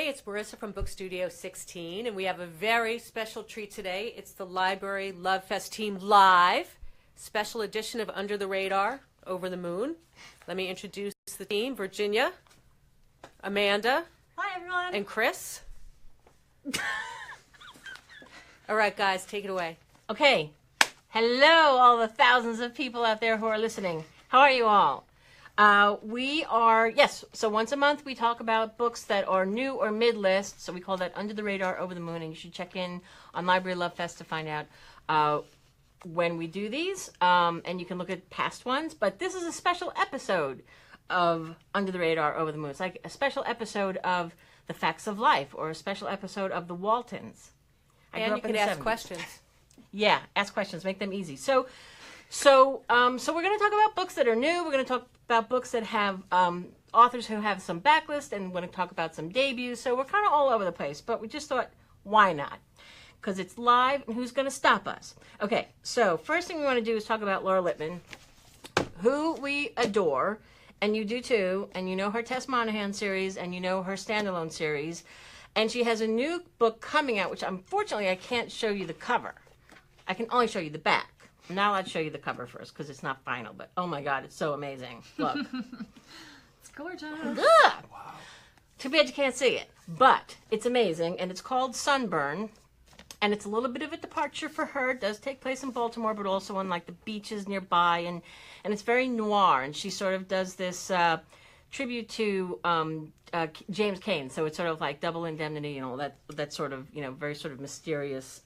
Hey, it's Marissa from Book Studio 16, and we have a very special treat today. It's the Library Love Fest Team Live, special edition of Under the Radar, Over the Moon. Let me introduce the team: Virginia, Amanda, hi everyone, and Chris. All right, guys, take it away. Okay. Hello, all the thousands of people out there who are listening. How are you all? So once a month we talk about books that are new or mid-list, so we call that Under the Radar, Over the Moon, and you should check in on Library Love Fest to find out when we do these, and you can look at past ones, but this is a special episode of Under the Radar, Over the Moon. It's like a special episode of The Facts of Life, or a special episode of The Waltons. And you can ask questions. Yeah, ask questions, make them easy. So we're going to talk about books that are new. We're going to talk about books that have authors who have some backlist, and we're going to talk about some debuts. So we're kind of all over the place, but we just thought, why not? Because it's live, and who's going to stop us? Okay, so first thing we want to do is talk about Laura Lippman, who we adore, and you do too, and you know her Tess Monahan series, and you know her standalone series, and she has a new book coming out, which unfortunately I can't show you the cover. I can only show you the back. I'm not allowed to show you the cover first because it's not final, but oh my God, it's so amazing. Look. It's gorgeous. Wow. Too bad you can't see it, but it's amazing, and it's called Sunburn, and it's a little bit of a departure for her. It does take place in Baltimore, but also on like the beaches nearby, and it's very noir, and she sort of does this tribute to James Cain, so it's sort of like Double Indemnity and all that sort of, very sort of mysterious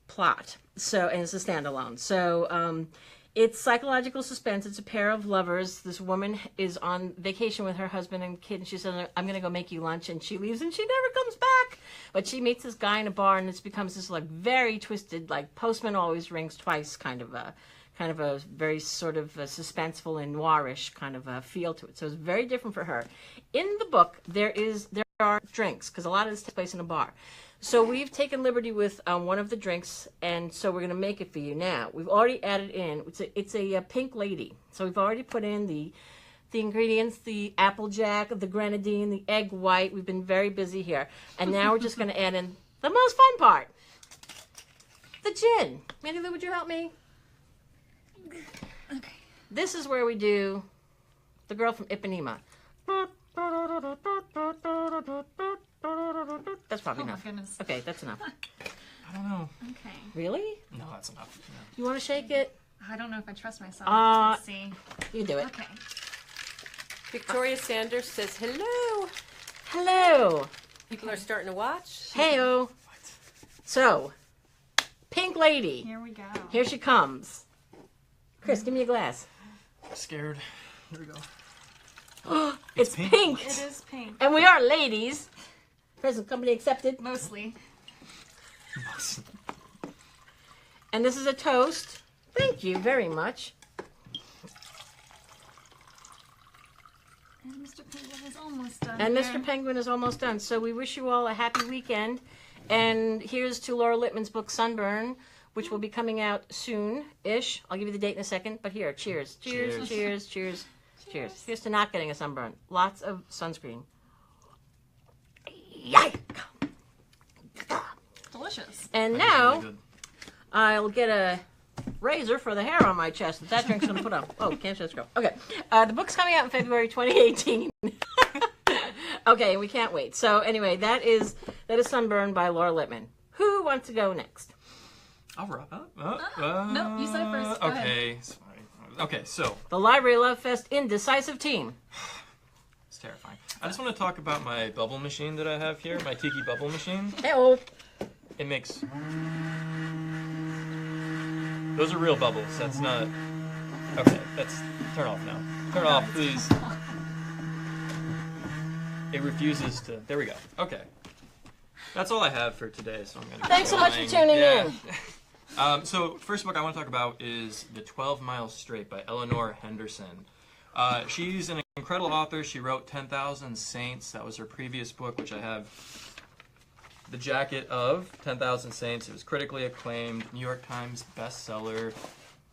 plot. So, and it's a standalone. So it's psychological suspense. It's a pair of lovers. This woman is on vacation with her husband and kid, and she says, I'm going to go make you lunch, and she leaves, and she never comes back. But she meets this guy in a bar, and it becomes this like very twisted, like Postman Always Rings Twice kind of a very sort of suspenseful and noirish kind of a feel to it. So it's very different for her. In the book, there are drinks, because a lot of this takes place in a bar. So we've taken liberty with one of the drinks, and so we're going to make it for you now. We've already added in, it's a pink lady. So we've already put in the ingredients, the applejack, the grenadine, the egg white. We've been very busy here. And now we're just going to add in the most fun part, the gin. Mandy Lou, would you help me? Okay. This is where we do The Girl from Ipanema. That's probably enough. Goodness. Okay, that's enough. I don't know. Okay. Really? No, that's enough. No. You want to shake it? I don't know if I trust myself. Let's see. You do it. Okay. Victoria Sanders says hello. Hello. People are starting to watch. Heyo. So, pink lady. Here we go. Here she comes. Chris, give me a glass. I'm scared. Here we go. It's pink. It is pink. And we are ladies. Present company accepted. Mostly. And this is a toast. Thank you very much. And Mr. Penguin is almost done. And here. Mr. Penguin is almost done. So we wish you all a happy weekend. And here's to Laura Lippman's book, Sunburn, which will be coming out soon-ish. I'll give you the date in a second. But here, cheers. Cheers, cheers, cheers, cheers. Here's to not getting a sunburn. Lots of sunscreen. Yike! Delicious. And now, I'll get a razor for the hair on my chest that drink's going to put up. Oh, can't just go. Okay. The book's coming out in February 2018. Okay, we can't wait. So anyway, that is Sunburn by Laura Lippman. Who wants to go next? I'll wrap up. No, you said first. Go okay, sorry. Okay, so. The Library Love Fest Indecisive Team. It's terrifying. I just want to talk about my bubble machine that I have here, my tiki bubble machine. Hey-oh. It makes... Those are real bubbles. That's not... Okay, that's... Turn off now. Turn off, please. It refuses to... There we go. Okay. That's all I have for today, so I'm going to Thanks so much for tuning in. So, first book I want to talk about is The 12 Mile Strait by Eleanor Henderson. She's an incredible author. She wrote 10,000 Saints. That was her previous book, which I have the jacket of. 10,000 Saints. It was critically acclaimed, New York Times bestseller,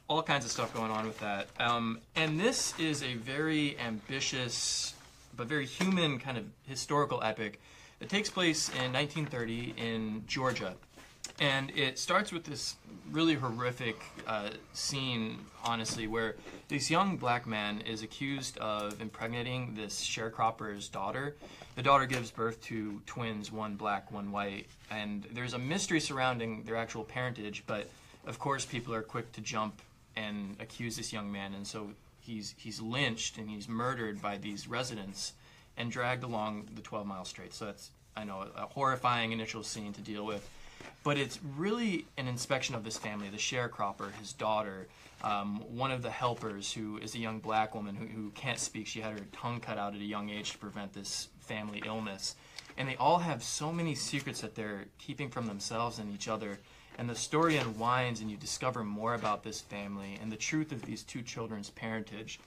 all kinds of stuff going on with that. And this is a very ambitious but very human kind of historical epic It takes place in 1930 in Georgia. And it starts with this really horrific scene, honestly, where this young black man is accused of impregnating this sharecropper's daughter. The daughter gives birth to twins, one black, one white, and there's a mystery surrounding their actual parentage, but of course people are quick to jump and accuse this young man, and so he's lynched and he's murdered by these residents and dragged along the 12-mile strait. So that's, I know, a horrifying initial scene to deal with. But it's really an inspection of this family, the sharecropper, his daughter, one of the helpers who is a young black woman who can't speak. She had her tongue cut out at a young age to prevent this family illness. And they all have so many secrets that they're keeping from themselves and each other. And the story unwinds and you discover more about this family and the truth of these two children's parentage.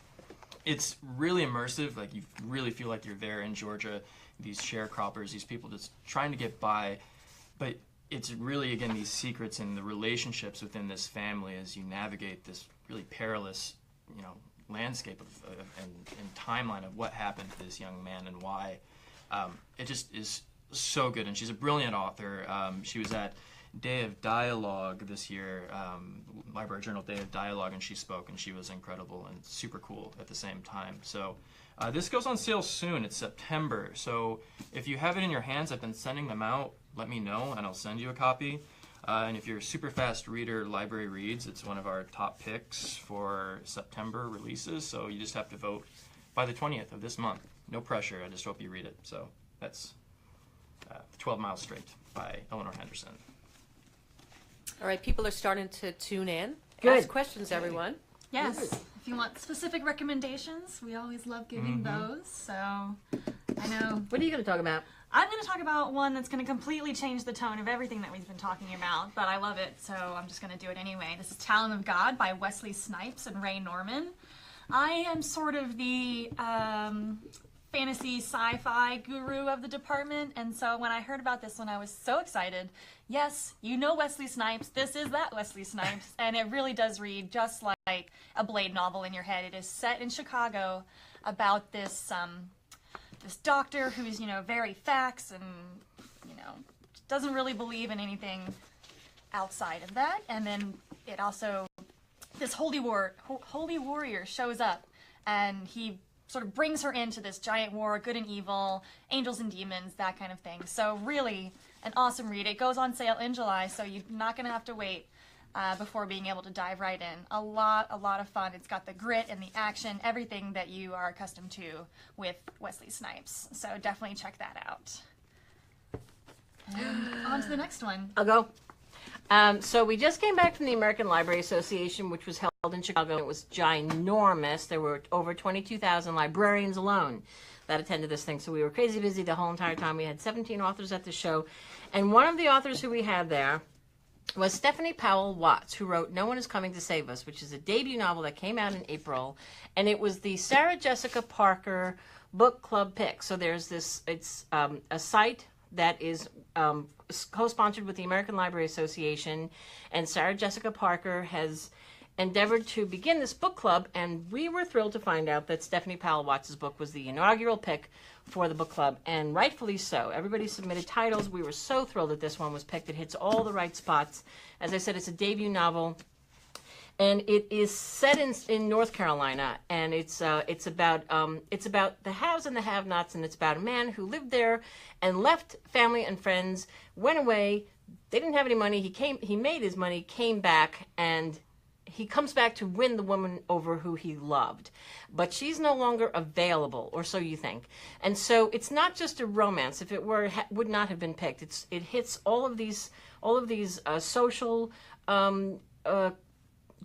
It's really immersive. Like, you really feel like you're there in Georgia, these sharecroppers, these people just trying to get by. But it's really, again, these secrets and the relationships within this family as you navigate this really perilous, landscape and timeline of what happened to this young man and why. It just is so good, and she's a brilliant author. She was at Day of Dialogue this year, Library Journal Day of Dialogue, and she spoke, and she was incredible and super cool at the same time. So this goes on sale soon. It's September. So if you have it in your hands, I've been sending them out. Let me know, and I'll send you a copy. And if you're a super fast reader, Library Reads, it's one of our top picks for September releases. So you just have to vote by the 20th of this month. No pressure. I just hope you read it. So that's 12 Miles Straight by Eleanor Henderson. All right, people are starting to tune in. Good. Ask questions, everyone. Yes. If you want specific recommendations, we always love giving those. So I know. What are you going to talk about? I'm going to talk about one that's going to completely change the tone of everything that we've been talking about, but I love it, so I'm just going to do it anyway. This is Talon of God by Wesley Snipes and Ray Norman. I am sort of the fantasy sci-fi guru of the department, and so when I heard about this one, I was so excited. Yes, you know Wesley Snipes. This is that Wesley Snipes, and it really does read just like a Blade novel in your head. It is set in Chicago about this doctor who's, very facts and, doesn't really believe in anything outside of that. And then it also, this holy warrior shows up, and he sort of brings her into this giant war, good and evil, angels and demons, that kind of thing. So really an awesome read. It goes on sale in July, so you're not going to have to wait before being able to dive right in. A lot of fun. It's got the grit and the action, everything that you are accustomed to with Wesley Snipes. So definitely check that out. And on to the next one. I'll go. So we just came back from the American Library Association, which was held in Chicago. It was ginormous. There were over 22,000 librarians alone that attended this thing. So we were crazy busy the whole entire time. We had 17 authors at the show. And one of the authors who we had there was Stephanie Powell Watts, who wrote No One Is Coming to Save Us, which is a debut novel that came out in April. And it was the Sarah Jessica Parker book club pick. So there's this, it's a site that is co-sponsored with the American Library Association, and Sarah Jessica Parker has endeavored to begin this book club, and we were thrilled to find out that Stephanie Powell Watts' book was the inaugural pick for the book club, and rightfully so. Everybody submitted titles. We were so thrilled that this one was picked. It hits all the right spots. As I said, it's a debut novel, and it is set in North Carolina, and it's about the haves and the have-nots, and it's about a man who lived there and left family and friends, went away. They didn't have any money. He made his money, came back, and he comes back to win the woman over who he loved. But she's no longer available, or so you think. And so it's not just a romance. If it were, it would not have been picked. It hits all of these social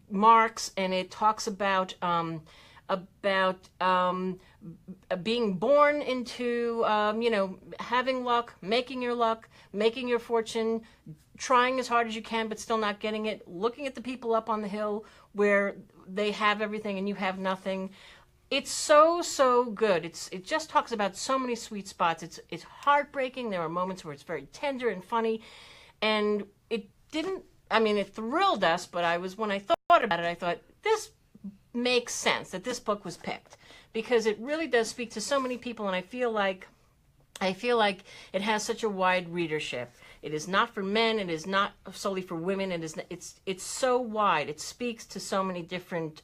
marks, and it talks about being born into, having luck, making your fortune, trying as hard as you can but still not getting it, looking at the people up on the hill where they have everything and you have nothing. It's so good. It just talks about so many sweet spots. It's heartbreaking. There are moments where it's very tender and funny, and it thrilled us, but when I thought about it, I thought, this makes sense that this book was picked, because it really does speak to so many people, and I feel like I feel like it has such a wide readership. It is not for men. It is not solely for women. It's so wide. It speaks to so many different,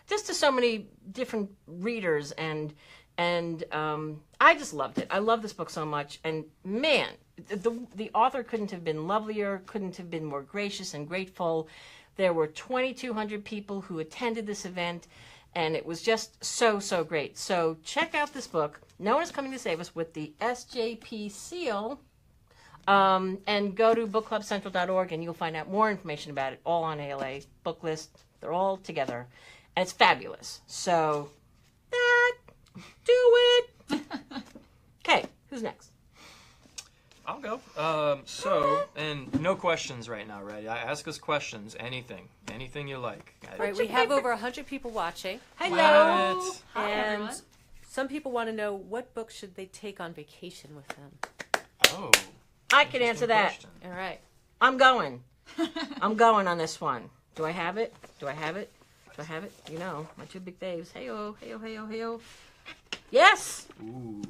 just to so many different readers, and I just loved it. I love this book so much, and man, the author couldn't have been lovelier, couldn't have been more gracious and grateful. There were 2,200 people who attended this event, and it was just so, so great. So check out this book, No One Is Coming to Save Us, with the SJP seal, and go to bookclubcentral.org, and you'll find out more information about it, all on ALA book list. They're all together, and it's fabulous. So do it. Okay, who's next? I'll go. And no questions right now, right? Ask us questions, anything you like. Right, we have over 100 people watching. Hello. What? Hi, And everyone. some people want to know, what book should they take on vacation with them? Oh. I can answer that. Question. All right. I'm going. I'm going on this one. Do I have it? Do I have it? Do I have it? You know, my two big faves. Hey-oh, hey-oh, hey-oh, hey-oh. Yes! Ooh.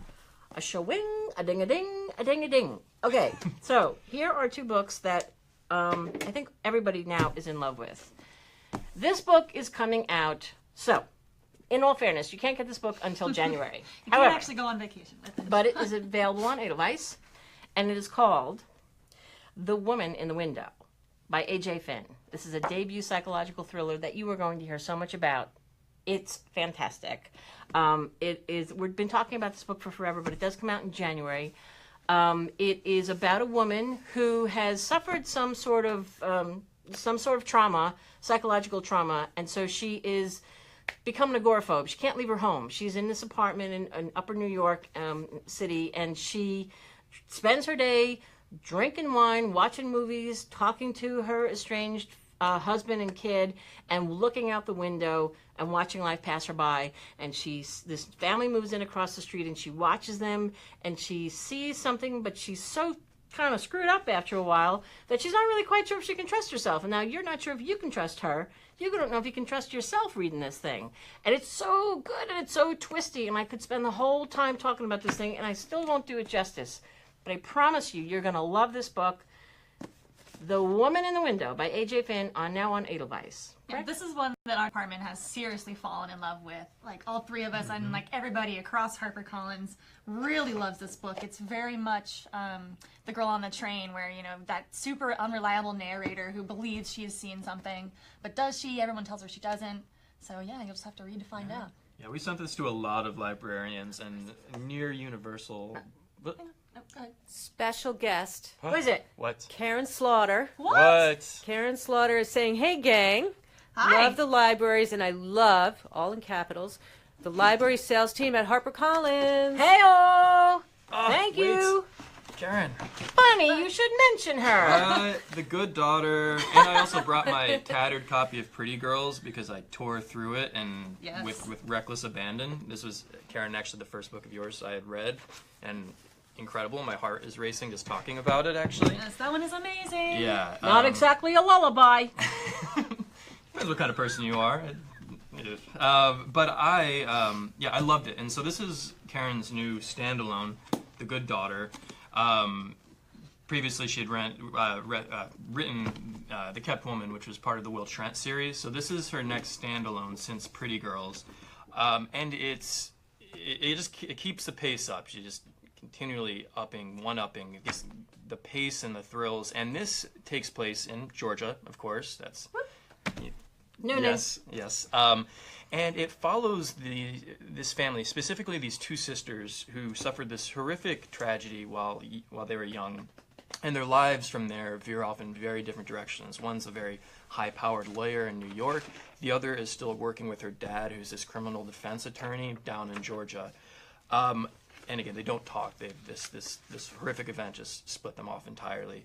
A shawing, a ding-a-ding, a ding-a-ding. Okay, so here are two books that I think everybody now is in love with. This book is coming out, so, in all fairness, you can't get this book until January. You can't actually go on vacation with it. But it is available on Edelweiss, and it is called The Woman in the Window by A.J. Finn. This is a debut psychological thriller that you are going to hear so much about. It's fantastic. It is. We've been talking about this book for forever, but it does come out in January. It is about a woman who has suffered some sort of trauma, psychological trauma, and so she is become an agoraphobe. She can't leave her home. She's in this apartment in Upper New York City, and she spends her day drinking wine, watching movies, talking to her estranged husband and kid, and looking out the window and watching life pass her by. And this family moves in across the street, and she watches them, and she sees something, but she's so kind of screwed up after a while that she's not really quite sure if she can trust herself. And now you're not sure if you can trust her. You don't know if you can trust yourself reading this thing. And it's so good, and it's so twisty, and I could spend the whole time talking about this thing, and I still won't do it justice. But I promise you, you're going to love this book. The Woman in the Window by A.J. Finn, now on Edelweiss. Yeah, this is one that our department has seriously fallen in love with. Like, all three of us, and like everybody across HarperCollins really loves this book. It's very much The Girl on the Train, where, you know, that super unreliable narrator who believes she has seen something, but does she? Everyone tells her she doesn't. So yeah, you'll just have to read to find out. Yeah, we sent this to a lot of librarians, and near universal. But, Oh, go ahead. Special guest, Who is it? what? Karen Slaughter. What? Karen Slaughter is saying, hey, gang. Hi. Love the libraries, and I love, all in capitals, the library sales team at HarperCollins. Hey-oh! Oh, Thank wait. you. Karen. Funny, you should mention her. The Good Daughter, and I also brought my tattered copy of Pretty Girls because I tore through it and Yes. with reckless abandon. This was, Karen, actually the first book of yours I had read, and incredible. My heart is racing just talking about it, actually. Yes, that one is amazing. Yeah. Not exactly a lullaby. Depends what kind of person you are. But I loved it. And so this is Karen's new standalone, The Good Daughter. Previously, she had written The Kept Woman, which was part of the Will Trent series. So this is her next standalone since Pretty Girls. And it keeps the pace up. She just continually one-upping the pace and the thrills. And this takes place in Georgia, of course. That's... Newness. Yes. And it follows this family, specifically these two sisters who suffered this horrific tragedy while they were young, and their lives from there veer off in very different directions. One's a very high-powered lawyer in New York. The other is still working with her dad, who's this criminal defense attorney down in Georgia. And again, they don't talk. This horrific event just split them off entirely.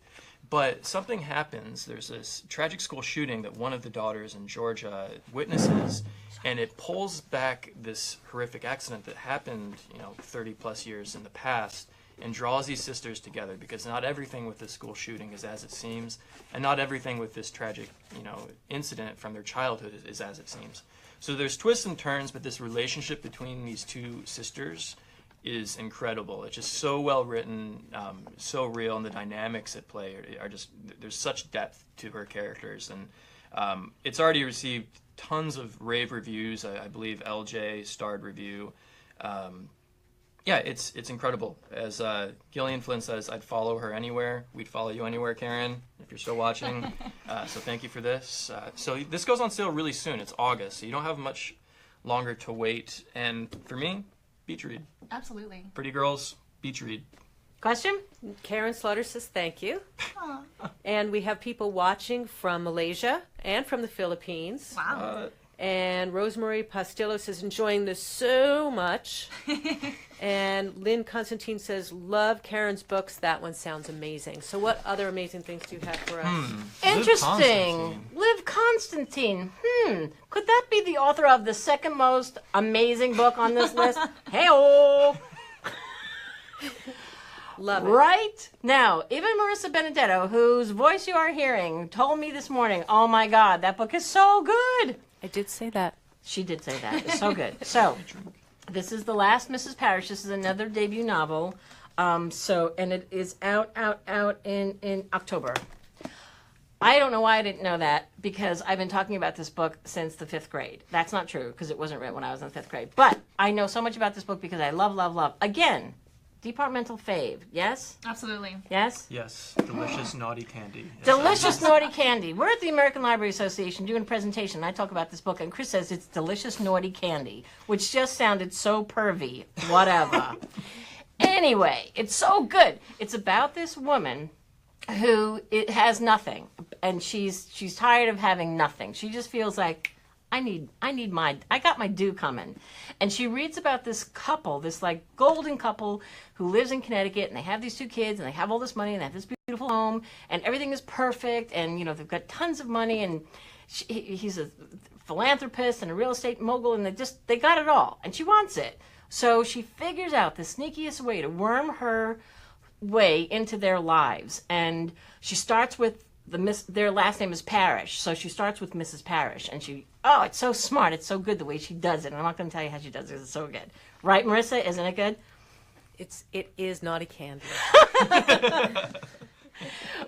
But something happens. There's this tragic school shooting that one of the daughters in Georgia witnesses, and it pulls back this horrific accident that happened, 30 plus years in the past, and draws these sisters together, because not everything with this school shooting is as it seems, and not everything with this tragic, incident from their childhood is as it seems. So there's twists and turns, but this relationship between these two sisters is incredible. It's just so well written, so real, and the dynamics at play are just, there's such depth to her characters. And it's already received tons of rave reviews. I believe LJ starred review. Yeah, it's incredible. As Gillian Flynn says, I'd follow her anywhere. We'd follow you anywhere, Karen, if you're still watching. So thank you for this. So this goes on sale really soon. It's August, so you don't have much longer to wait. And for me, beach read. Absolutely. Pretty girls, beach read. Question? Karen Slaughter says thank you. And we have people watching from Malaysia and from the Philippines. Wow. And Rosemary Pastillo says, enjoying this so much. And Lynn Constantine says, love Karen's books. That one sounds amazing. So what other amazing things do you have for us? Interesting. Liv Constantine. Could that be the author of the second most amazing book on this list? Hey-oh! Love it. Right? Now, even Marissa Benedetto, whose voice you are hearing, told me this morning, oh my God, that book is so good. I did say that. She did say that. It's so good. So, this is The Last Mrs Parrish. This is another debut novel. And it is out in October. I don't know why I didn't know that, because I've been talking about this book since the 5th grade. That's not true, because it wasn't written when I was in the 5th grade. But I know so much about this book because I love, again, departmental fave. Yes? Absolutely. Yes? Yes, delicious naughty candy. Delicious naughty candy. We're at the American Library Association doing a presentation, and I talk about this book, and Chris says it's delicious naughty candy, which just sounded so pervy. Whatever. Anyway, it's so good. It's about this woman who has nothing, and she's tired of having nothing. She just feels like, I got my due coming. And she reads about this couple, this like golden couple who lives in Connecticut, and they have these 2 kids, and they have all this money, and they have this beautiful home, and everything is perfect, and you know, they've got tons of money, and he's a philanthropist and a real estate mogul, and they got it all, and she wants it. So she figures out the sneakiest way to worm her way into their lives, and she starts with their last name is Parrish, so she starts with Mrs. Parrish, and it's so smart, it's so good the way she does it, and I'm not going to tell you how she does it, it's so good. Right, Marissa? Isn't it good? It is naughty candy. But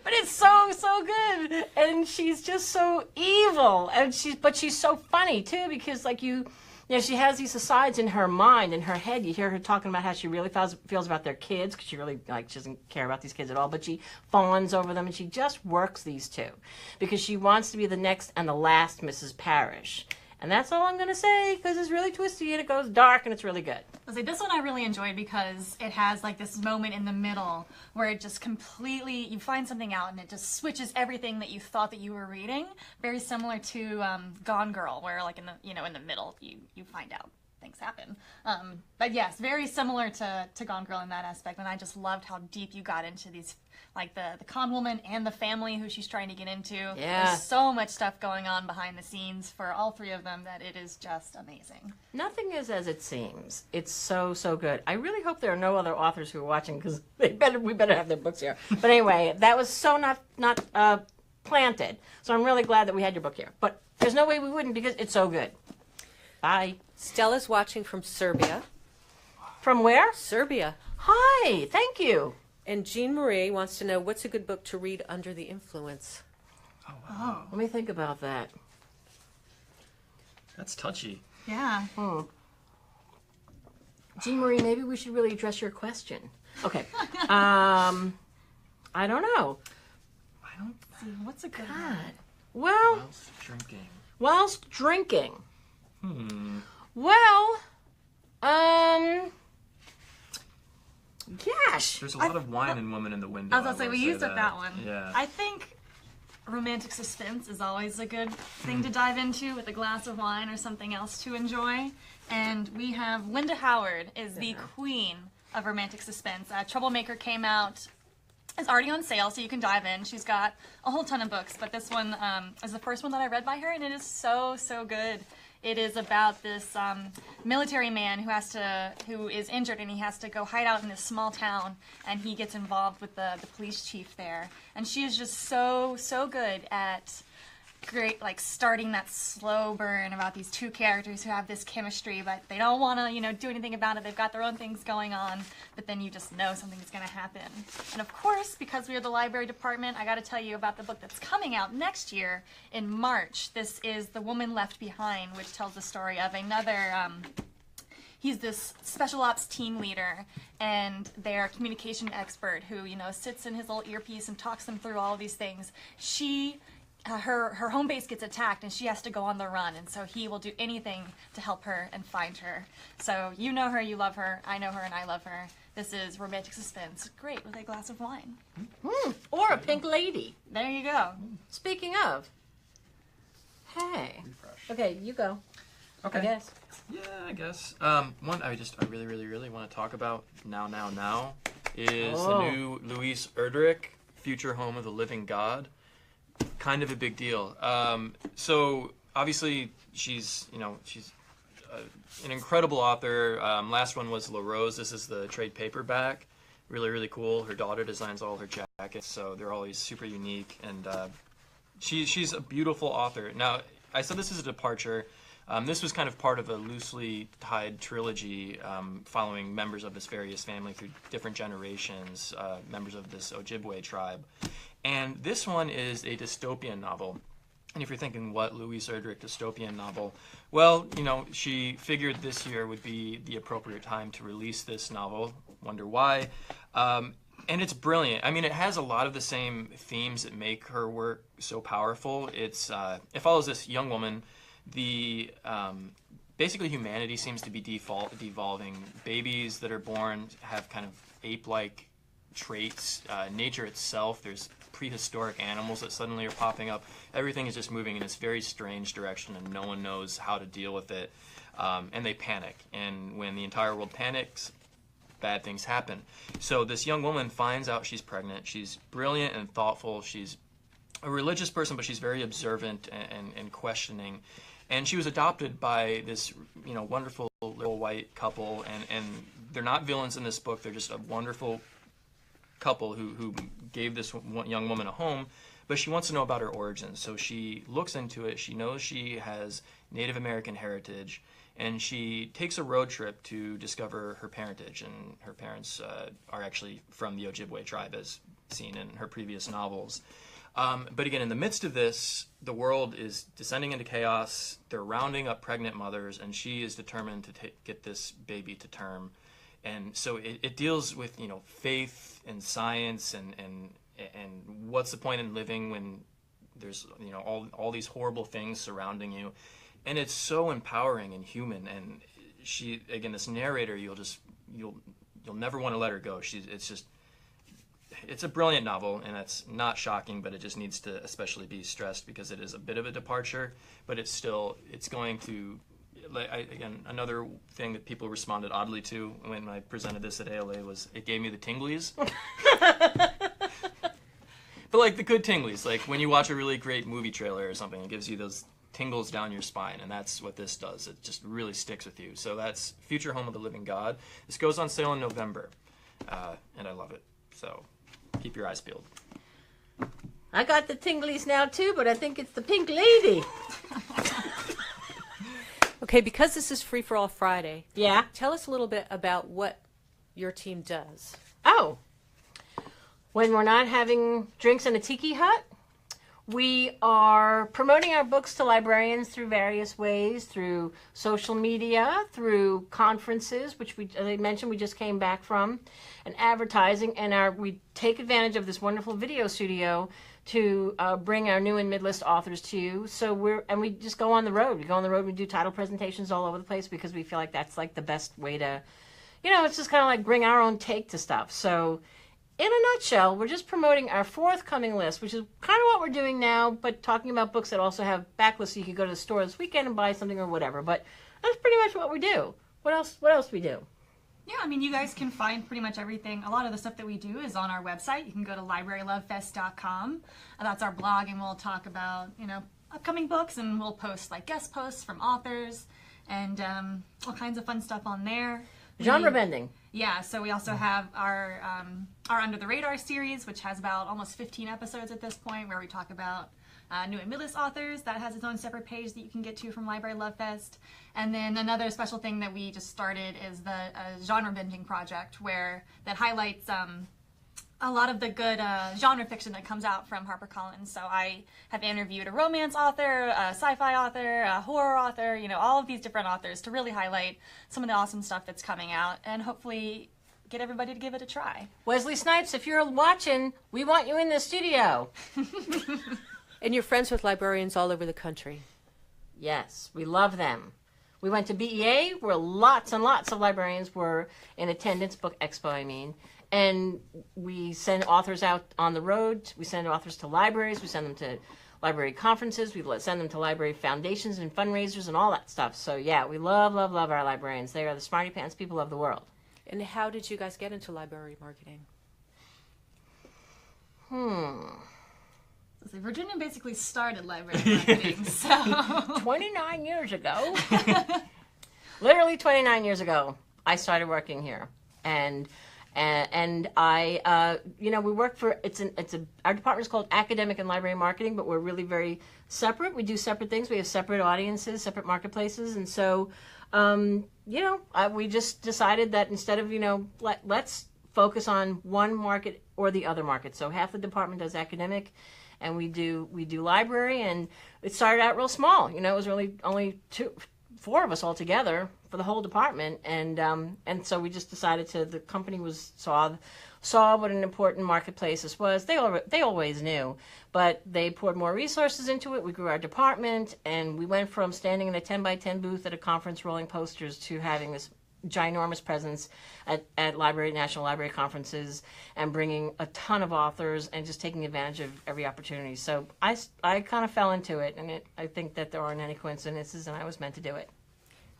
it's so good, and she's just so evil, and she's so funny too, because like she has these asides in her mind, in her head. You hear her talking about how she really feels about their kids, because she really she doesn't care about these kids at all, but she fawns over them, and she just works these 2 because she wants to be the next and the last Mrs. Parrish. And that's all I'm going to say, because it's really twisty, and it goes dark, and it's really good. I'll say this one I really enjoyed because it has like this moment in the middle where it just completely, you find something out and it just switches everything that you thought that you were reading. Very similar to Gone Girl, where like in the middle you find out things happen. But yes, very similar to Gone Girl in that aspect. And I just loved how deep you got into these, like the con woman and the family who she's trying to get into. Yeah. There's so much stuff going on behind the scenes for all 3 of them that it is just amazing. Nothing is as it seems. It's so good. I really hope there are no other authors who are watching, because we better have their books here. But anyway, that was so not planted. So I'm really glad that we had your book here. But there's no way we wouldn't, because it's so good. Bye. Stella's watching from Serbia. From where? Serbia. Hi. Thank you. And Jean Marie wants to know, what's a good book to read under the influence? Oh. Let me think about that. That's touchy. Yeah. Jean Marie, maybe we should really address your question. Okay. I don't know. See, what's a good God. one? Well, Whilst drinking. Well, gosh. There's a lot of wine and woman in the window. I was going to say, we used up that one. Yeah. I think romantic suspense is always a good thing to dive into with a glass of wine or something else to enjoy. And we have Linda Howard is the queen of romantic suspense. Troublemaker came out. It's already on sale, so you can dive in. She's got a whole ton of books, but this one is the first one that I read by her, and it is so good. It is about this military man who is injured, and he has to go hide out in this small town, and he gets involved with the police chief there. And she is just so good at great, like, starting that slow burn about these two characters who have this chemistry, but they don't want to, you know, do anything about it. They've got their own things going on, but then you just know something's going to happen. And of course, because we are the library department, I got to tell you about the book that's coming out next year in March. This is The Woman Left Behind, which tells the story of another, he's this special ops team leader and their communication expert who, you know, sits in his little earpiece and talks them through all of these things. Her home base gets attacked and she has to go on the run, and so he will do anything to help her and find her. So you know her, you love her, I know her and I love her. This is romantic suspense, great with a glass of wine. Or a pink lady. There you go. Speaking of, hey. Okay, you go. Okay. I guess. Yeah, I guess. One I really want to talk about now is the new Louise Erdrich, Future Home of the Living God. Kind of a big deal. So obviously she's an incredible author. Last one was La Rose. This is the trade paperback. Really cool. Her daughter designs all her jackets, so they're always super unique. And she's a beautiful author. Now, I said this is a departure. This was kind of part of a loosely tied trilogy following members of this various family through different generations, members of this Ojibwe tribe. And this one is a dystopian novel. And if you're thinking, what, Louise Erdrich dystopian novel? Well, you know, she figured this year would be the appropriate time to release this novel. Wonder why. And it's brilliant. I mean, it has a lot of the same themes that make her work so powerful. It follows this young woman. Basically humanity seems to be devolving. Babies that are born have kind of ape-like traits. Nature itself, there's prehistoric animals that suddenly are popping up. Everything is just moving in this very strange direction, and no one knows how to deal with it. And they panic. And when the entire world panics, bad things happen. So this young woman finds out she's pregnant. She's brilliant and thoughtful. She's a religious person, but she's very observant and questioning. And she was adopted by this, you know, wonderful little white couple, and they're not villains in this book. They're just a wonderful couple who gave this young woman a home, but she wants to know about her origins. So she looks into it. She knows she has Native American heritage, and she takes a road trip to discover her parentage. And her parents are actually from the Ojibwe tribe, as seen in her previous novels. But again, in the midst of this, the world is descending into chaos. They're rounding up pregnant mothers, and she is determined to get this baby to term. And so it deals with, you know, faith and science and what's the point in living when there's, you know, all these horrible things surrounding you. And it's so empowering and human. And she, again, this narrator, you'll never want to let her go. It's a brilliant novel, and that's not shocking, but it just needs to especially be stressed because it is a bit of a departure, but it's going to, again, another thing that people responded oddly to when I presented this at ALA was it gave me the tinglies. But like the good tinglies, like when you watch a really great movie trailer or something, it gives you those tingles down your spine, and that's what this does. It just really sticks with you. So that's Future Home of the Living God. This goes on sale in November, and I love it. So keep your eyes peeled. I got the tinglies now too, but I think it's the pink lady. Okay, because this is Free for All Friday, Yeah. tell us a little bit about what your team does. Oh. When we're not having drinks in a tiki hut, we are promoting our books to librarians through various ways, through social media, through conferences, which as I mentioned, we just came back from, and advertising, and we take advantage of this wonderful video studio to bring our new and mid-list authors to you. So we just go on the road. We go on the road, we do title presentations all over the place because we feel like that's like the best way to, it's just kind of like bring our own take to stuff. So in a nutshell, we're just promoting our forthcoming list, which is kind of what we're doing now, but talking about books that also have backlists so you could go to the store this weekend and buy something or whatever. But that's pretty much what we do. What else we do? Yeah, I mean, you guys can find pretty much everything. A lot of the stuff that we do is on our website. You can go to librarylovefest.com. That's our blog, and we'll talk about, upcoming books, and we'll post like guest posts from authors and all kinds of fun stuff on there. Genre bending. Yeah, so we also have our Under the Radar series, which has about almost 15 episodes at this point, where we talk about new and mid-list authors. That has its own separate page that you can get to from Library Love Fest. And then another special thing that we just started is the genre binging project, that highlights a lot of the good genre fiction that comes out from HarperCollins. So I have interviewed a romance author, a sci-fi author, a horror author, all of these different authors to really highlight some of the awesome stuff that's coming out and hopefully get everybody to give it a try. Wesley Snipes, if you're watching, we want you in the studio. And you're friends with librarians all over the country. Yes, we love them. We went to BEA, where lots and lots of librarians were in attendance, Book Expo, I mean. And we send authors out on the road. We send authors to libraries. We send them to library conferences. We send them to library foundations and fundraisers and all that stuff. So, yeah, we love, love, love our librarians. They are the smarty pants people of the world. And how did you guys get into library marketing? So Virginia basically started library marketing, so... 29 years ago. Literally 29 years ago, I started working here. And I, we work for, our department is called Academic and Library Marketing, but we're really very separate. We do separate things. We have separate audiences, separate marketplaces. And so, we just decided that instead of, let's focus on one market or the other market. So half the department does academic and we do library, and it started out real small. It was really only 4 of us all together for the whole department, and so we just decided the company saw what an important marketplace this was. They always knew, but they poured more resources into it. We grew our department, and we went from standing in a 10-by-10 booth at a conference rolling posters to having this ginormous presence at national library conferences and bringing a ton of authors and just taking advantage of every opportunity. So I kind of fell into it, and I think that there aren't any coincidences, and I was meant to do it.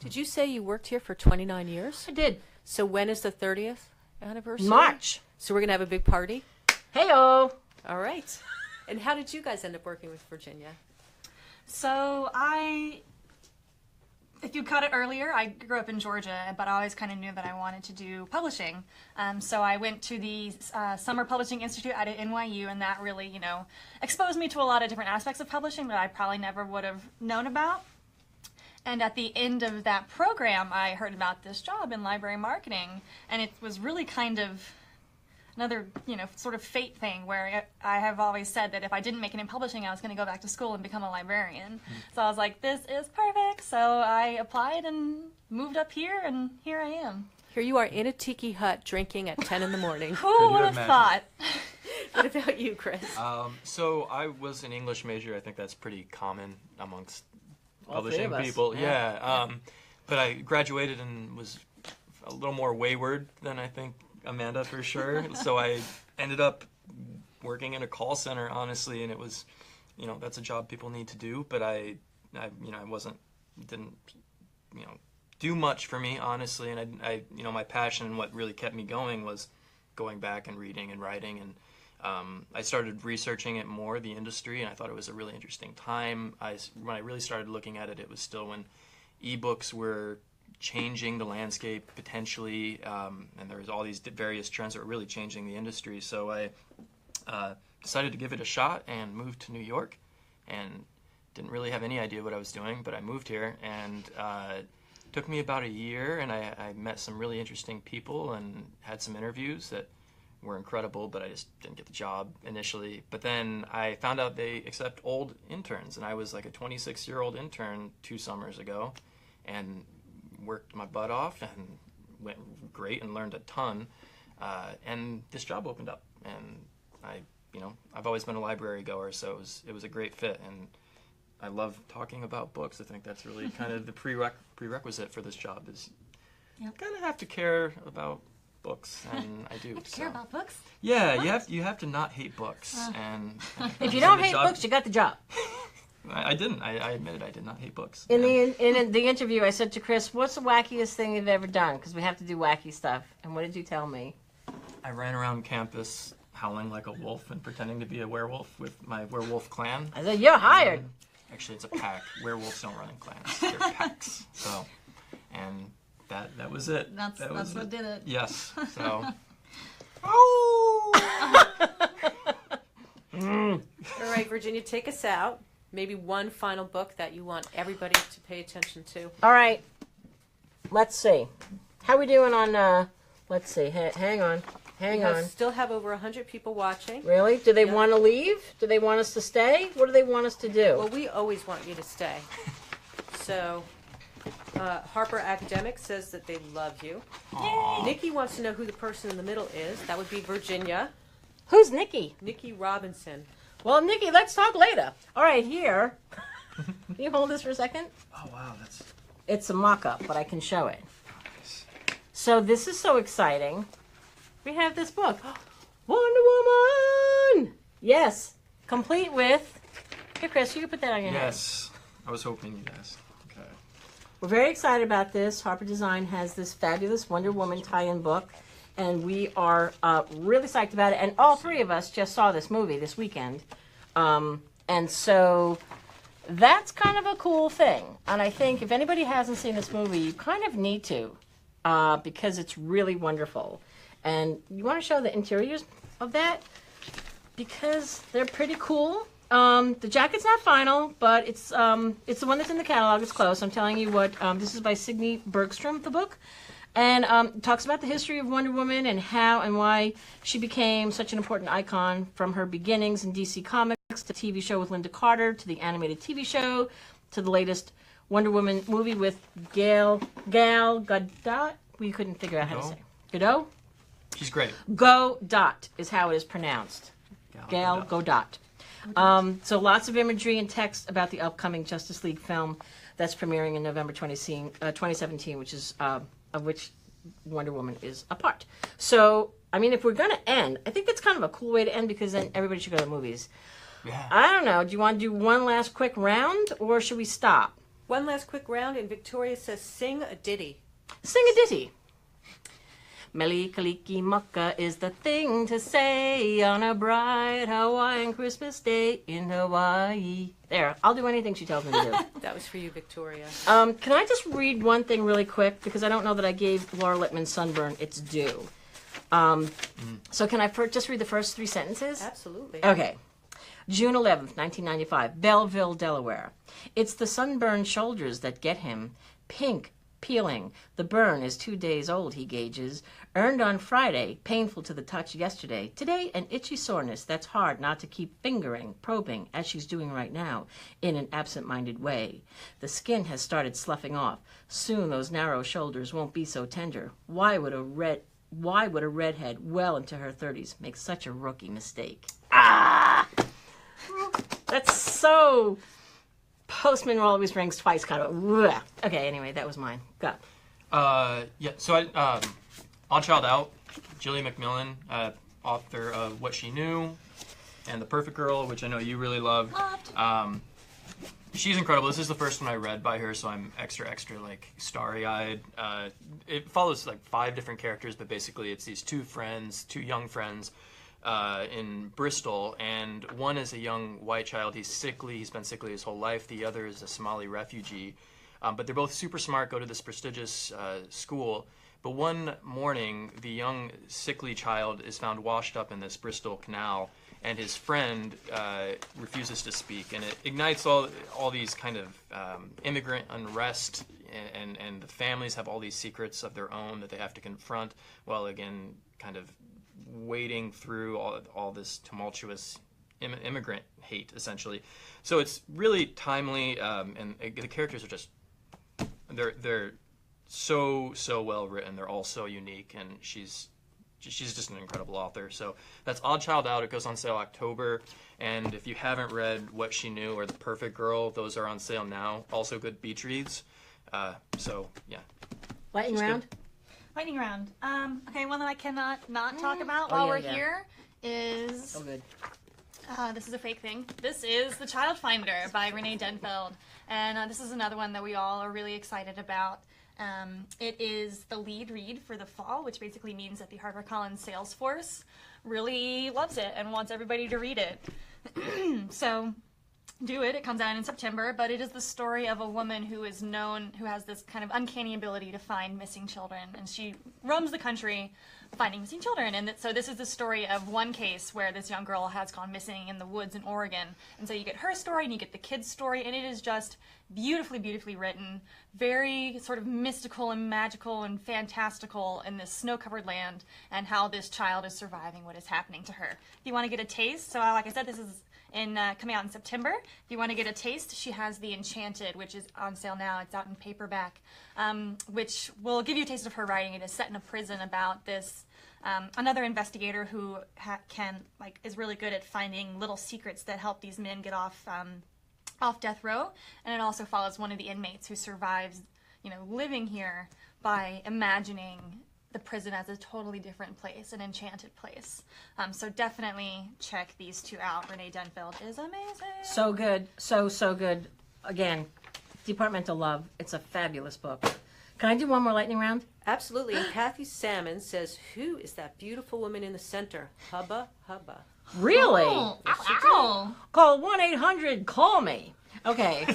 Did you say you worked here for 29 years? I did. So when is the 30th anniversary? March. So we're going to have a big party? Hey-o! All right. And how did you guys end up working with Virginia? So if you cut it earlier, I grew up in Georgia, but I always kind of knew that I wanted to do publishing. So I went to the Summer Publishing Institute at NYU, and that really, exposed me to a lot of different aspects of publishing that I probably never would have known about. And at the end of that program, I heard about this job in library marketing, and it was really kind of another, sort of fate thing where I have always said that if I didn't make it in publishing, I was going to go back to school and become a librarian. So I was like, this is perfect. So I applied and moved up here, and here I am. Here you are in a tiki hut drinking at 10 in the morning. Who would have thought? What about you, Chris? So I was an English major. I think that's pretty common amongst All publishing 3 of us. people. Yeah. But I graduated and was a little more wayward than I think Amanda, for sure. So I ended up working in a call center, honestly, and it was, that's a job people need to do, but I didn't do much for me, honestly, and I my passion and what really kept me going was going back and reading and writing, and I started researching it more, the industry, and I thought it was a really interesting time. When I really started looking at it, it was still when ebooks were changing the landscape potentially, and there was all these various trends that were really changing the industry. So I decided to give it a shot and moved to New York, and didn't really have any idea what I was doing, but I moved here, and it took me about a year, and I met some really interesting people and had some interviews that were incredible, but I just didn't get the job initially. But then I found out they accept old interns, and I was like a 26-year-old intern 2 summers ago, and worked my butt off and went great and learned a ton, and this job opened up, and I've always been a library goer, so it was a great fit, and I love talking about books. I think that's really kind of the prerequisite for this job is you kind of have to care about books, and I do. Care about books? Yeah, you have to not hate books, and If you don't hate books, you got the job. I didn't. I admitted I did not hate books. In the interview, I said to Chris, "What's the wackiest thing you've ever done?" Because we have to do wacky stuff. And what did you tell me? I ran around campus howling like a wolf and pretending to be a werewolf with my werewolf clan. I said, "You're hired." Actually, it's a pack. Werewolves don't run in clans. They're packs. So, and that was it. That's what did it. Yes. So. right, Virginia, take us out. Maybe one final book that you want everybody to pay attention to. All right. Let's see. How we doing on, let's see. Hang on. Hang on. Still have over 100 people watching. Really? Do they Yep. want to leave? Do they want us to stay? What do they want us to do? Well, we always want you to stay. So, Harper Academic says that they love you. Aww. Nikki wants to know who the person in the middle is. That would be Virginia. Who's Nikki? Nikki Robinson. Well, Nikki, let's talk later. All right, here. Can you hold this for a second? Oh wow, that's It's a mock-up, but I can show it. nice. So this is so exciting. We have this book, Wonder Woman. Yes, complete with. Here, Chris, you can put that on your head. Yes, I was hoping you'd ask. Okay. We're very excited about this. Harper Design has this fabulous Wonder Woman tie-in book, and we are really psyched about it. And all three of us just saw this movie this weekend, and so that's kind of a cool thing. And I think if anybody hasn't seen this movie, you kind of need to, because it's really wonderful. And you want to show the interiors of that because they're pretty cool. The jacket's not final, but it's the one that's in the catalog. It's close. I'm telling you what. This is by Signe Bergstrom, the book, and it talks about the history of Wonder Woman and how and why she became such an important icon from her beginnings in DC Comics to the TV show with Linda Carter to the animated TV show to the latest Wonder Woman movie with Gal Gadot. We couldn't figure out how to say Gadot. She's great. Godot is how it is pronounced. Gal Gadot. So lots of imagery and text about the upcoming Justice League film that's premiering in November 2017, which is of which Wonder Woman is a part. So, I mean, if we're going to end, I think that's kind of a cool way to end because then everybody should go to the movies. Yeah. I don't know. Do you want to do one last quick round or should we stop? One last quick round, and Victoria says, sing a ditty. Sing a ditty. Mele Kaliki Maka is the thing to say on a bright Hawaiian Christmas day in Hawaii. There, I'll do anything she tells me to do. That was for you, Victoria. Can I just read one thing really quick? Because I don't know that I gave Laura Lippman's Sunburn its due. So can I just read the first three sentences? Absolutely. Okay. June 11th, 1995, Belleville, Delaware. It's the sunburned shoulders that get him. Pink, peeling. The burn is 2 days old, he gauges. Earned on Friday, painful to the touch yesterday. Today, an itchy soreness that's hard not to keep fingering, probing, as she's doing right now, in an absent-minded way. The skin has started sloughing off. Soon those narrow shoulders won't be so tender. Why would a redhead well into her 30s make such a rookie mistake? Ah! That's so Postman always rings twice kind of. Bleh. Okay, anyway, that was mine. Go. Yeah, so On Child Out, Jillian McMillan, author of What She Knew and The Perfect Girl, which I know you really loved. She's incredible. This is the first one I read by her, so I'm extra, like, starry-eyed. It follows, like, 5 different characters, but basically it's these two young friends, in Bristol, and one is a young white child. He's sickly. He's been sickly his whole life. The other is a Somali refugee. But they're both super smart, go to this prestigious school. But one morning, the young sickly child is found washed up in this Bristol canal, and his friend refuses to speak. And it ignites all these kind of immigrant unrest, and the families have all these secrets of their own that they have to confront, while again kind of wading through all this tumultuous immigrant hate, essentially. So it's really timely, and the characters are just they're so well written. They're all so unique, and she's just an incredible author. So that's Odd Child Out. It goes on sale October, and if you haven't read What She Knew or The Perfect Girl, those are on sale now. Also good beach reads. So yeah. Lightning round. Lightning round. Okay, one that I cannot not talk about while we're here is. Oh, good. This is a fake thing. This is The Child Finder by Renee Denfeld. And this is another one that we all are really excited about. It is the lead read for the fall, which basically means that the HarperCollins sales force really loves it and wants everybody to read it. So do it. It comes out in September, but it is the story of a woman who is known, who has this kind of uncanny ability to find missing children, and she roams the country finding missing children. And so this is the story of one case where this young girl has gone missing in the woods in Oregon. And so you get her story and you get the kid's story, and it is just beautifully, beautifully written, very sort of mystical and magical and fantastical in this snow-covered land, and how this child is surviving what is happening to her. If you want to get a taste, so like I said, this is coming out in September. If you want to get a taste, she has The Enchanted, which is on sale now. It's out in paperback, which will give you a taste of her writing. It is set in a prison about this another investigator who is really good at finding little secrets that help these men get off death row. And it also follows one of the inmates who survives, living here by imagining the prison as a totally different place, an enchanted place. So definitely check these two out. Renee Denfeld is amazing. So good. So good. Again, Departmental Love. It's a fabulous book. Can I do one more lightning round? Absolutely. And Kathy Salmon says, "Who is that beautiful woman in the center? Hubba, hubba." Really? Oh, ow. Call 1-800-CALL-ME. Okay.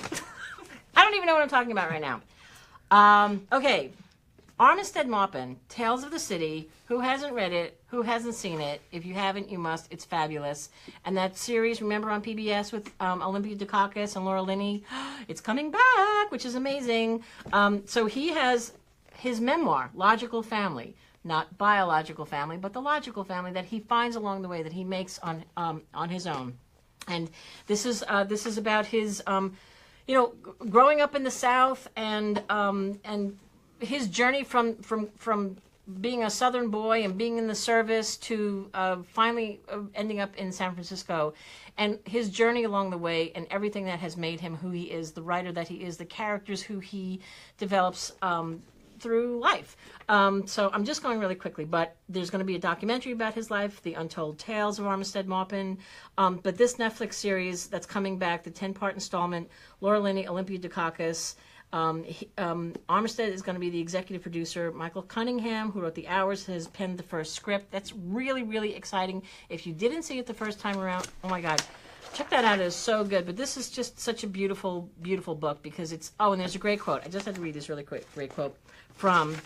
I don't even know what I'm talking about right now. Okay. Armistead Maupin, Tales of the City. Who hasn't read it? Who hasn't seen it? If you haven't, you must. It's fabulous. And that series, remember on PBS with Olympia Dukakis and Laura Linney? It's coming back, which is amazing. So he has his memoir, Logical Family. Not biological family, but the logical family that he finds along the way, that he makes on his own. And this is about his, growing up in the South and his journey from being a Southern boy and being in the service to finally ending up in San Francisco, and his journey along the way and everything that has made him who he is, the writer that he is, the characters who he develops through life. So I'm just going really quickly, but there's going to be a documentary about his life, The Untold Tales of Armistead Maupin. But this Netflix series that's coming back, the 10-part installment, Laura Linney, Olympia Dukakis. Armistead is going to be the executive producer. Michael Cunningham, who wrote The Hours, has penned the first script. That's really, really exciting. If you didn't see it the first time around, oh my God, check that out. It is so good. But this is just such a beautiful, beautiful book because it's, and there's a great quote. I just had to read this really quick. Great quote from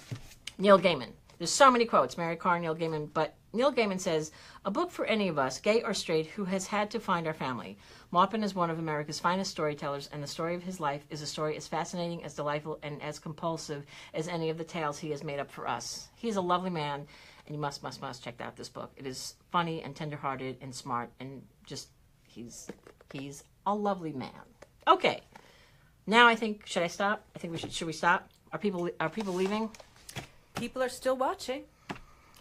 Neil Gaiman. There's so many quotes, Mary Carr, Neil Gaiman, but Neil Gaiman says, "A book for any of us, gay or straight, who has had to find our family. Maupin is one of America's finest storytellers, and the story of his life is a story as fascinating, as delightful, and as compulsive as any of the tales he has made up for us. He's a lovely man, and you must check out this book. It is funny and tenderhearted and smart, and just, he's a lovely man." Okay. Now I think, should I stop? I think should we stop? Are people leaving? People are still watching.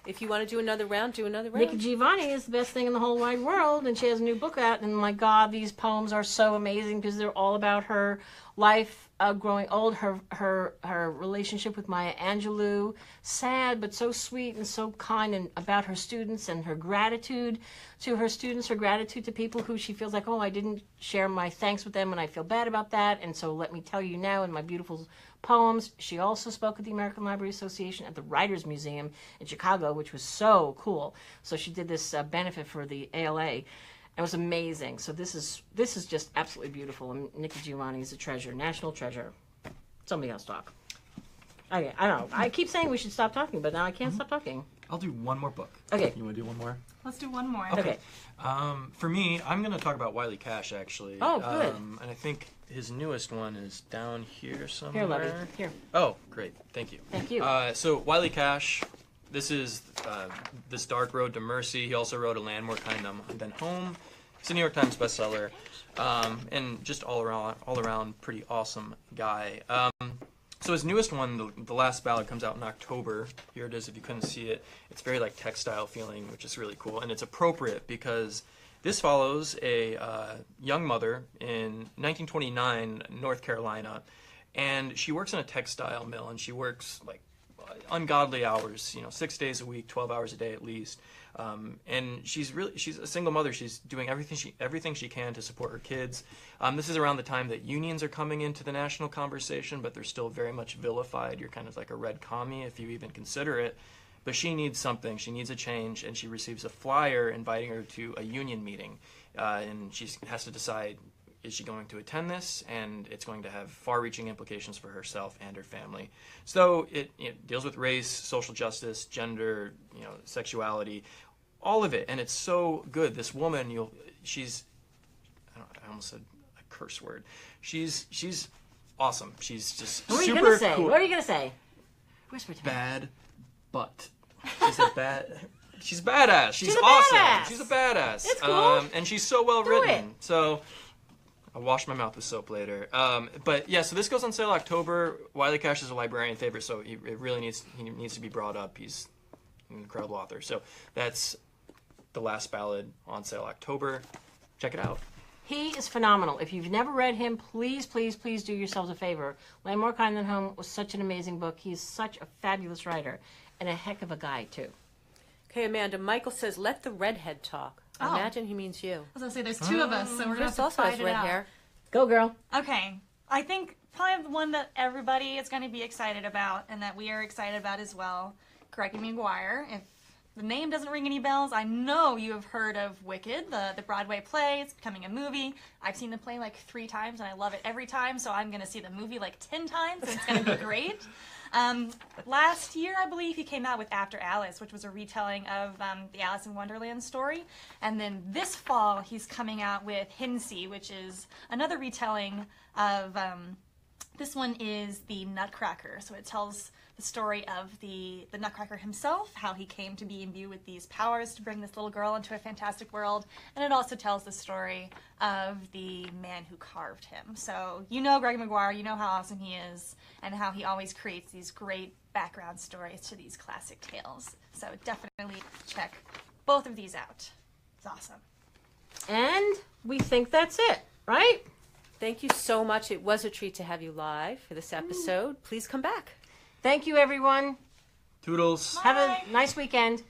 If you want to do another round, do another round. Nikki Giovanni is the best thing in the whole wide world, and she has a new book out, and my God, these poems are so amazing because they're all about her life growing old, her relationship with Maya Angelou, sad but so sweet and so kind, and about her students and her gratitude to her students, her gratitude to people who she feels like, I didn't share my thanks with them and I feel bad about that, and so let me tell you now in my beautiful poems. She also spoke at the American Library Association at the Writers Museum in Chicago, which was so cool. So she did this benefit for the ALA. It was amazing. So this is just absolutely beautiful. And Nikki Giovanni is a treasure, national treasure. Somebody else talk. Okay, I don't know. I keep saying we should stop talking, but now I can't stop talking. I'll do one more book. Okay. You want to do one more? Let's do one more. Okay. For me, I'm going to talk about Wiley Cash, actually. Oh, good. And I think his newest one is down here somewhere. Here, Lovey. Here. Oh, great. Thank you. Thank you. So Wiley Cash, this is This Dark Road to Mercy. He also wrote A Land More Kind Than Home. It's a New York Times bestseller. And just all around pretty awesome guy. So his newest one, The Last Ballad, comes out in October. Here it is if you couldn't see it. It's very like textile feeling, which is really cool. And it's appropriate because this follows a young mother in 1929, North Carolina. And she works in a textile mill, and she works like ungodly hours, 6 days a week, 12 hours a day at least. And she's a single mother. She's doing everything she can to support her kids. This is around the time that unions are coming into the national conversation, but they're still very much vilified. You're kind of like a red commie if you even consider it. But she needs something. She needs a change, and she receives a flyer inviting her to a union meeting. And she has to decide is she going to attend this? And it's going to have far-reaching implications for herself and her family. So it deals with race, social justice, gender, sexuality, all of it, and it's so good. This woman, I almost said a curse word. She's awesome. She's just what are super you gonna say? cool. What are you gonna say? Whisper to me. Bad butt. She's a bad. She's badass. She's a awesome. badass. She's a badass. It's cool. And she's so well Do written. it. So I'll wash my mouth with soap later. But yeah, so this goes on sale October. Wiley Cash is a librarian favorite, so he needs to be brought up. He's an incredible author. So that's The Last Ballad on sale October. Check it out. He is phenomenal. If you've never read him, please, please, please do yourselves a favor. Land More Kind Than Home was such an amazing book. He's such a fabulous writer and a heck of a guy, too. Okay, Amanda, Michael says, let the redhead talk. I Oh. imagine he means you. I was gonna say there's two of us, so we're gonna have Chris to also fight has it red out. hair. Go, girl. Okay, I think probably the one that everybody is going to be excited about, and that we are excited about as well, Gregory Maguire. If the name doesn't ring any bells, I know you have heard of Wicked, the Broadway play. It's becoming a movie. I've seen the play like 3 times, and I love it every time, so I'm going to see the movie like 10 times, and it's going to be great. Last year, I believe, he came out with After Alice, which was a retelling of the Alice in Wonderland story. And then this fall, he's coming out with Hinsey, which is another retelling of, this one is the Nutcracker. So it tells the story of the Nutcracker himself, how he came to be imbued with these powers to bring this little girl into a fantastic world. And it also tells the story of the man who carved him. So you know Greg Maguire, you know how awesome he is, and how he always creates these great background stories to these classic tales. So definitely check both of these out. It's awesome. And we think that's it, right? Thank you so much. It was a treat to have you live for this episode. Please come back. Thank you, everyone. Toodles. Have a nice weekend.